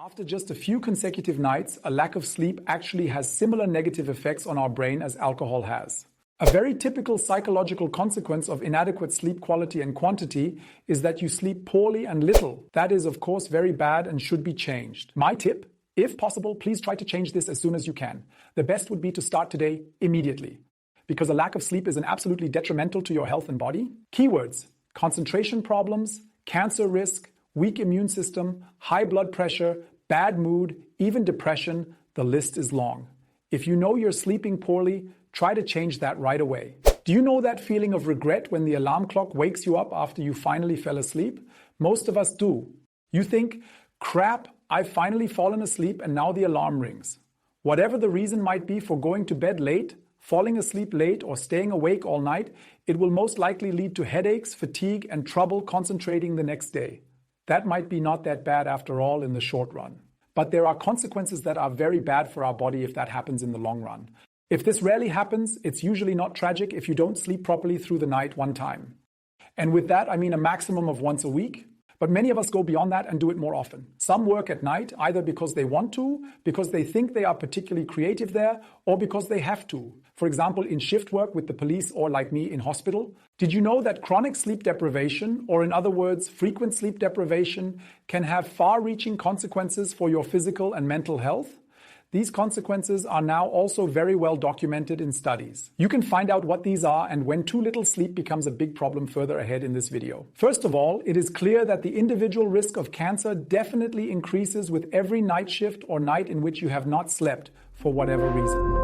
After just a few consecutive nights, a lack of sleep actually has similar negative effects on our brain as alcohol has. A very typical psychological consequence of inadequate sleep quality and quantity is that you sleep poorly and little. That is, of course, very bad and should be changed. My tip, if possible, please try to change this as soon as you can. The best would be to start today immediately, because a lack of sleep is absolutely detrimental to your health and body. Keywords: concentration problems, cancer risk, weak immune system, high blood pressure, bad mood, even depression. The list is long. If you know you're sleeping poorly, try to change that right away. Do you know that feeling of regret when the alarm clock wakes you up after you finally fell asleep? Most of us do. You think, crap, I've finally fallen asleep and now the alarm rings. Whatever the reason might be for going to bed late, falling asleep late, or staying awake all night, it will most likely lead to headaches, fatigue, and trouble concentrating the next day. That might be not that bad after all in the short run. But there are consequences that are very bad for our body if that happens in the long run. If this rarely happens, it's usually not tragic if you don't sleep properly through the night one time. And with that, I mean a maximum of once a week. But many of us go beyond that and do it more often. Some work at night, either because they want to, because they think they are particularly creative there, or because they have to. For example, in shift work with the police or like me in hospital. Did you know that chronic sleep deprivation, or in other words, frequent sleep deprivation, can have far-reaching consequences for your physical and mental health? These consequences are now also very well documented in studies. You can find out what these are and when too little sleep becomes a big problem further ahead in this video. First of all, it is clear that the individual risk of cancer definitely increases with every night shift or night in which you have not slept for whatever reason.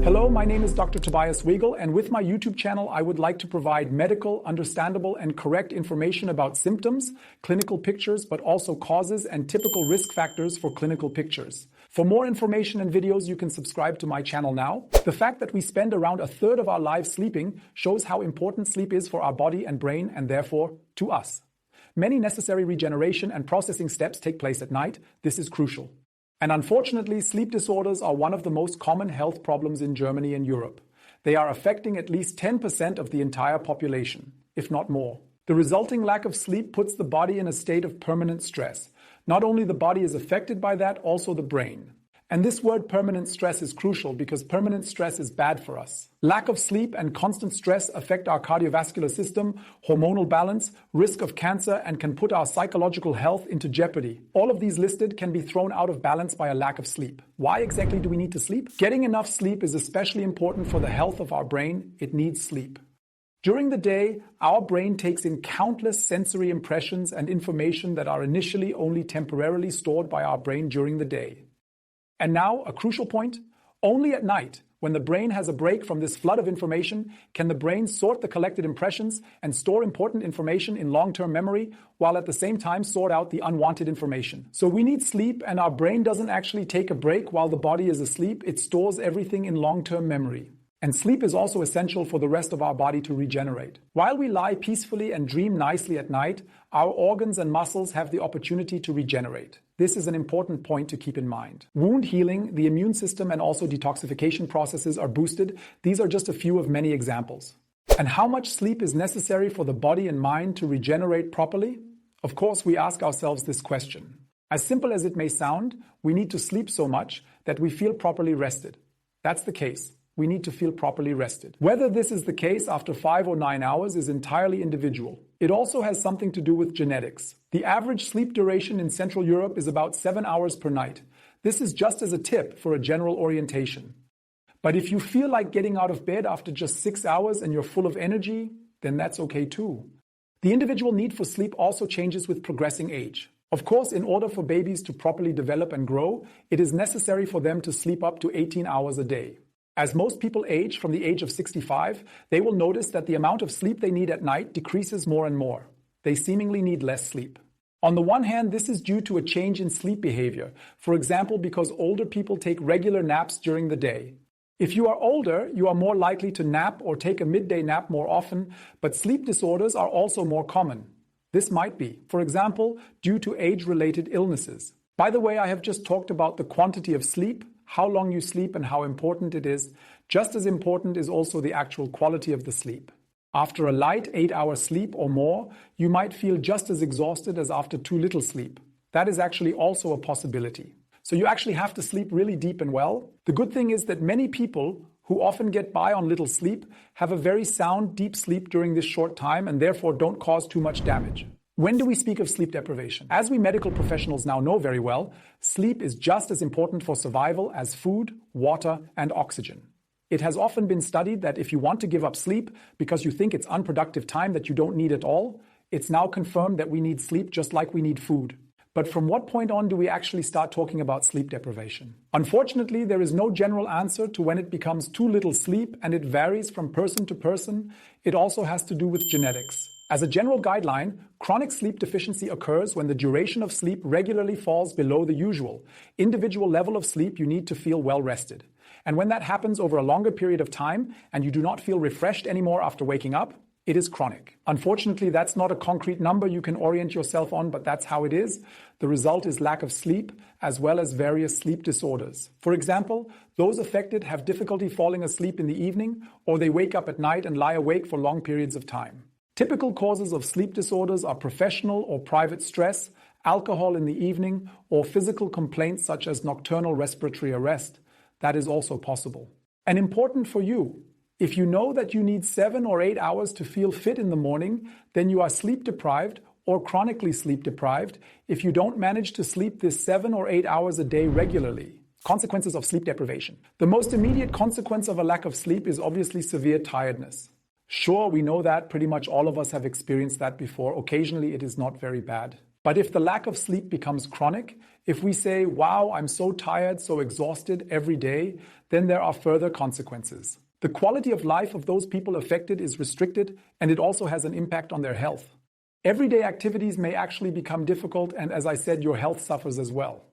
Hello, my name is Dr. Tobias Wegel, and with my YouTube channel, I would like to provide medical, understandable, and correct information about symptoms, clinical pictures, but also causes and typical risk factors for clinical pictures. For more information and videos, you can subscribe to my channel now. The fact that we spend around a third of our lives sleeping shows how important sleep is for our body and brain, and therefore to us. Many necessary regeneration and processing steps take place at night. This is crucial. And unfortunately, sleep disorders are one of the most common health problems in Germany and Europe. They are affecting at least 10% of the entire population, if not more. The resulting lack of sleep puts the body in a state of permanent stress. Not only the body is affected by that, also the brain. And this word permanent stress is crucial because permanent stress is bad for us. Lack of sleep and constant stress affect our cardiovascular system, hormonal balance, risk of cancer, and can put our psychological health into jeopardy. All of these listed can be thrown out of balance by a lack of sleep. Why exactly do we need to sleep? Getting enough sleep is especially important for the health of our brain. It needs sleep. During the day, our brain takes in countless sensory impressions and information that are initially only temporarily stored by our brain during the day. And now, a crucial point, only at night, when the brain has a break from this flood of information, can the brain sort the collected impressions and store important information in long-term memory, while at the same time sort out the unwanted information. So we need sleep, and our brain doesn't actually take a break while the body is asleep. It stores everything in long-term memory. And sleep is also essential for the rest of our body to regenerate. While we lie peacefully and dream nicely at night, our organs and muscles have the opportunity to regenerate. This is an important point to keep in mind. Wound healing, the immune system, and also detoxification processes are boosted. These are just a few of many examples. And how much sleep is necessary for the body and mind to regenerate properly? Of course, we ask ourselves this question. As simple as it may sound, we need to sleep so much that we feel properly rested. That's the case. We need to feel properly rested. Whether this is the case after 5 or 9 hours is entirely individual. It also has something to do with genetics. The average sleep duration in Central Europe is about 7 hours per night. This is just as a tip for a general orientation. But if you feel like getting out of bed after just 6 hours and you're full of energy, then that's okay too. The individual need for sleep also changes with progressing age. Of course, in order for babies to properly develop and grow, it is necessary for them to sleep up to 18 hours a day. As most people age from the age of 65, they will notice that the amount of sleep they need at night decreases more and more. They seemingly need less sleep. On the one hand, this is due to a change in sleep behavior, for example, because older people take regular naps during the day. If you are older, you are more likely to nap or take a midday nap more often, but sleep disorders are also more common. This might be, for example, due to age-related illnesses. By the way, I have just talked about the quantity of sleep, how long you sleep and how important it is. Just as important is also the actual quality of the sleep. After a light 8-hour sleep or more, you might feel just as exhausted as after too little sleep. That is actually also a possibility. So you actually have to sleep really deep and well. The good thing is that many people who often get by on little sleep have a very sound, deep sleep during this short time and therefore don't cause too much damage. When do we speak of sleep deprivation? As we medical professionals now know very well, sleep is just as important for survival as food, water, and oxygen. It has often been studied that if you want to give up sleep because you think it's unproductive time that you don't need at all, it's now confirmed that we need sleep just like we need food. But from what point on do we actually start talking about sleep deprivation? Unfortunately, there is no general answer to when it becomes too little sleep, and it varies from person to person. It also has to do with genetics. As a general guideline, chronic sleep deficiency occurs when the duration of sleep regularly falls below the usual individual level of sleep you need to feel well rested. And when that happens over a longer period of time and you do not feel refreshed anymore after waking up, it is chronic. Unfortunately, that's not a concrete number you can orient yourself on, but that's how it is. The result is lack of sleep, as well as various sleep disorders. For example, those affected have difficulty falling asleep in the evening, or they wake up at night and lie awake for long periods of time. Typical causes of sleep disorders are professional or private stress, alcohol in the evening, or physical complaints such as nocturnal respiratory arrest. That is also possible. And important for you, if you know that you need 7 or 8 hours to feel fit in the morning, then you are sleep deprived or chronically sleep deprived if you don't manage to sleep this 7 or 8 hours a day regularly. Consequences of sleep deprivation. The most immediate consequence of a lack of sleep is obviously severe tiredness. Sure, we know that pretty much all of us have experienced that before. Occasionally it is not very bad. But if the lack of sleep becomes chronic, if we say, wow, I'm so tired, so exhausted every day, then there are further consequences. The quality of life of those people affected is restricted, and it also has an impact on their health. Everyday activities may actually become difficult, and as I said, your health suffers as well.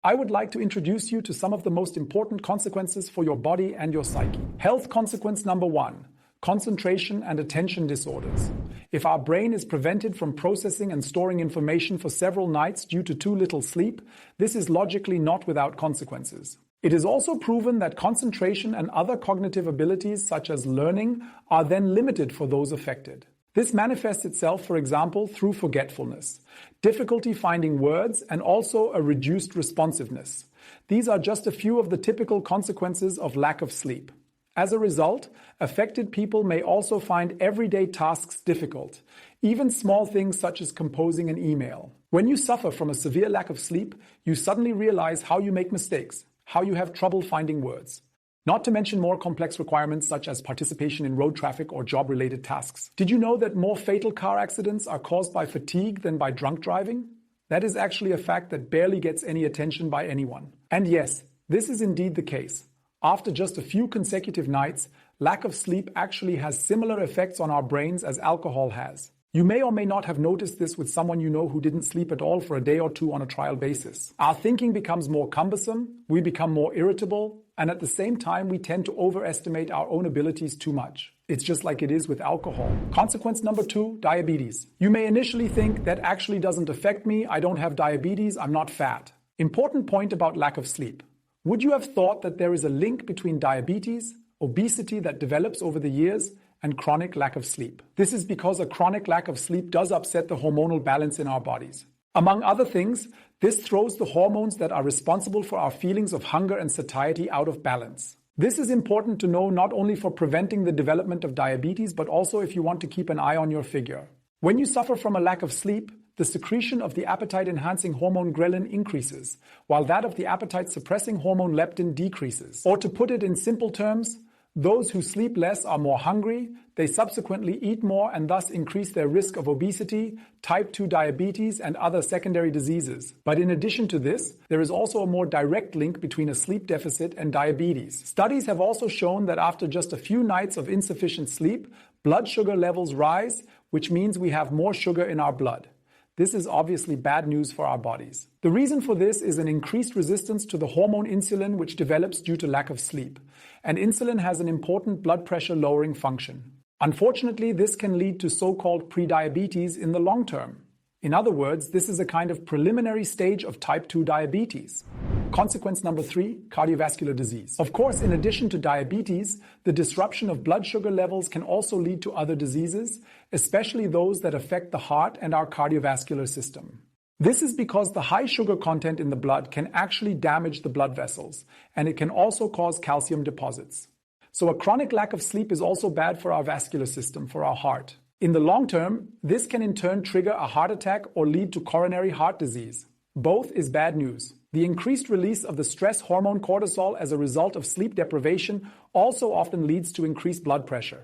I would like to introduce you to some of the most important consequences for your body and your psyche. Health consequence number 1. Concentration and attention disorders. If our brain is prevented from processing and storing information for several nights due to too little sleep, this is logically not without consequences. It is also proven that concentration and other cognitive abilities such as learning are then limited for those affected. This manifests itself, for example, through forgetfulness, difficulty finding words, and also a reduced responsiveness. These are just a few of the typical consequences of lack of sleep. As a result, affected people may also find everyday tasks difficult, even small things such as composing an email. When you suffer from a severe lack of sleep, you suddenly realize how you make mistakes, how you have trouble finding words. Not to mention more complex requirements such as participation in road traffic or job-related tasks. Did you know that more fatal car accidents are caused by fatigue than by drunk driving? That is actually a fact that barely gets any attention by anyone. And yes, this is indeed the case. After just a few consecutive nights, lack of sleep actually has similar effects on our brains as alcohol has. You may or may not have noticed this with someone you know who didn't sleep at all for a day or two on a trial basis. Our thinking becomes more cumbersome, we become more irritable, and at the same time we tend to overestimate our own abilities too much. It's just like it is with alcohol. Consequence number 2, diabetes. You may initially think that actually doesn't affect me, I don't have diabetes, I'm not fat. Important point about lack of sleep. Would you have thought that there is a link between diabetes, obesity that develops over the years, and chronic lack of sleep? This is because a chronic lack of sleep does upset the hormonal balance in our bodies. Among other things, this throws the hormones that are responsible for our feelings of hunger and satiety out of balance. This is important to know not only for preventing the development of diabetes, but also if you want to keep an eye on your figure. When you suffer from a lack of sleep, the secretion of the appetite-enhancing hormone ghrelin increases, while that of the appetite-suppressing hormone leptin decreases. Or to put it in simple terms, those who sleep less are more hungry, they subsequently eat more and thus increase their risk of obesity, type 2 diabetes, and other secondary diseases. But in addition to this, there is also a more direct link between a sleep deficit and diabetes. Studies have also shown that after just a few nights of insufficient sleep, blood sugar levels rise, which means we have more sugar in our blood. This is obviously bad news for our bodies. The reason for this is an increased resistance to the hormone insulin, which develops due to lack of sleep. And insulin has an important blood pressure lowering function. Unfortunately, this can lead to so-called prediabetes in the long term. In other words, this is a kind of preliminary stage of type 2 diabetes. Consequence number 3, cardiovascular disease. Of course, in addition to diabetes, the disruption of blood sugar levels can also lead to other diseases, especially those that affect the heart and our cardiovascular system. This is because the high sugar content in the blood can actually damage the blood vessels, and it can also cause calcium deposits. So a chronic lack of sleep is also bad for our vascular system, for our heart. In the long term, this can in turn trigger a heart attack or lead to coronary heart disease. Both is bad news. The increased release of the stress hormone cortisol as a result of sleep deprivation also often leads to increased blood pressure.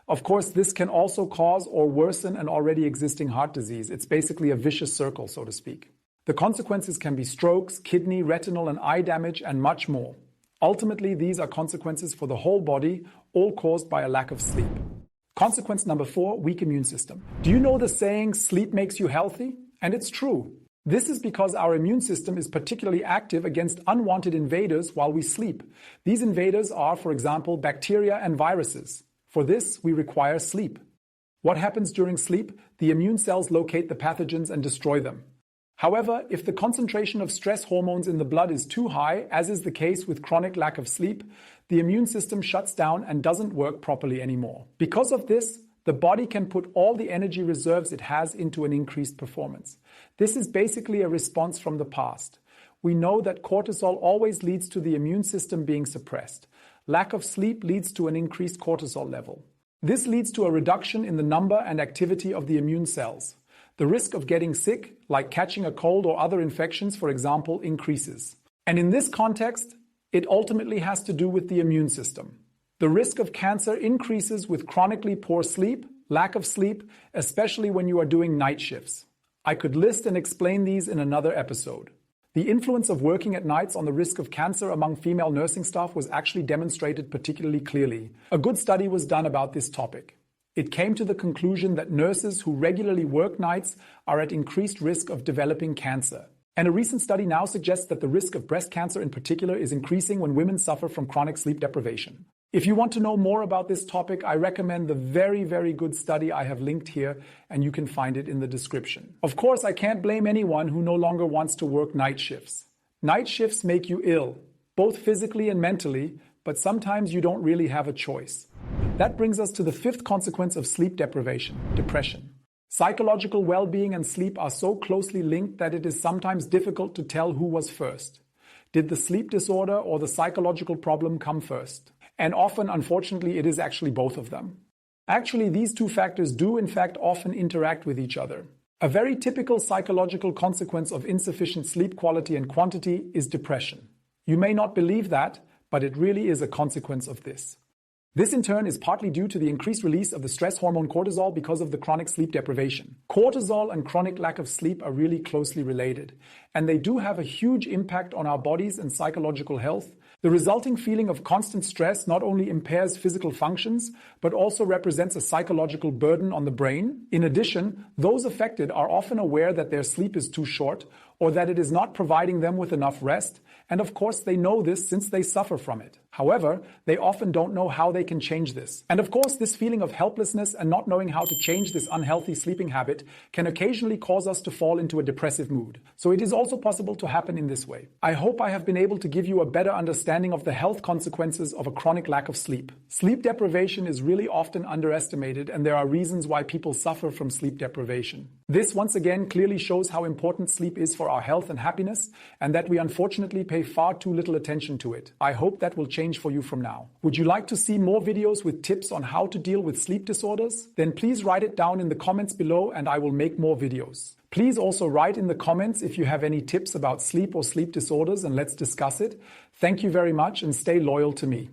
Of course, this can also cause or worsen an already existing heart disease. It's basically a vicious circle, so to speak. The consequences can be strokes, kidney, retinal, and eye damage, and much more. Ultimately, these are consequences for the whole body, all caused by a lack of sleep. Consequence number 4, weak immune system. Do you know the saying, sleep makes you healthy? And it's true. This is because our immune system is particularly active against unwanted invaders while we sleep. These invaders are, for example, bacteria and viruses. For this, we require sleep. What happens during sleep? The immune cells locate the pathogens and destroy them. However, if the concentration of stress hormones in the blood is too high, as is the case with chronic lack of sleep, the immune system shuts down and doesn't work properly anymore. Because of this, the body can put all the energy reserves it has into an increased performance. This is basically a response from the past. We know that cortisol always leads to the immune system being suppressed. Lack of sleep leads to an increased cortisol level. This leads to a reduction in the number and activity of the immune cells. The risk of getting sick, like catching a cold or other infections, for example, increases. And in this context, it ultimately has to do with the immune system. The risk of cancer increases with chronically poor sleep, lack of sleep, especially when you are doing night shifts. I could list and explain these in another episode. The influence of working at nights on the risk of cancer among female nursing staff was actually demonstrated particularly clearly. A good study was done about this topic. It came to the conclusion that nurses who regularly work nights are at increased risk of developing cancer. And a recent study now suggests that the risk of breast cancer in particular is increasing when women suffer from chronic sleep deprivation. If you want to know more about this topic, I recommend the very, very good study I have linked here, and you can find it in the description. Of course, I can't blame anyone who no longer wants to work night shifts. Night shifts make you ill, both physically and mentally, but sometimes you don't really have a choice. That brings us to the 5th consequence of sleep deprivation, depression. Psychological well-being and sleep are so closely linked that it is sometimes difficult to tell who was first. Did the sleep disorder or the psychological problem come first? And often, unfortunately, it is actually both of them. Actually, these two factors do, in fact, often interact with each other. A very typical psychological consequence of insufficient sleep quality and quantity is depression. You may not believe that, but it really is a consequence of this. This in turn is partly due to the increased release of the stress hormone cortisol because of the chronic sleep deprivation. Cortisol and chronic lack of sleep are really closely related, and they do have a huge impact on our bodies and psychological health. The resulting feeling of constant stress not only impairs physical functions, but also represents a psychological burden on the brain. In addition, those affected are often aware that their sleep is too short or that it is not providing them with enough rest, and of course they know this since they suffer from it. However, they often don't know how they can change this. And of course, this feeling of helplessness and not knowing how to change this unhealthy sleeping habit can occasionally cause us to fall into a depressive mood. So it is also possible to happen in this way. I hope I have been able to give you a better understanding of the health consequences of a chronic lack of sleep. Sleep deprivation is really often underestimated, and there are reasons why people suffer from sleep deprivation. This once again clearly shows how important sleep is for our health and happiness, and that we unfortunately pay far too little attention to it. I hope that will change for you from now. Would you like to see more videos with tips on how to deal with sleep disorders? Then please write it down in the comments below and I will make more videos. Please also write in the comments if you have any tips about sleep or sleep disorders, and let's discuss it. Thank you very much and stay loyal to me.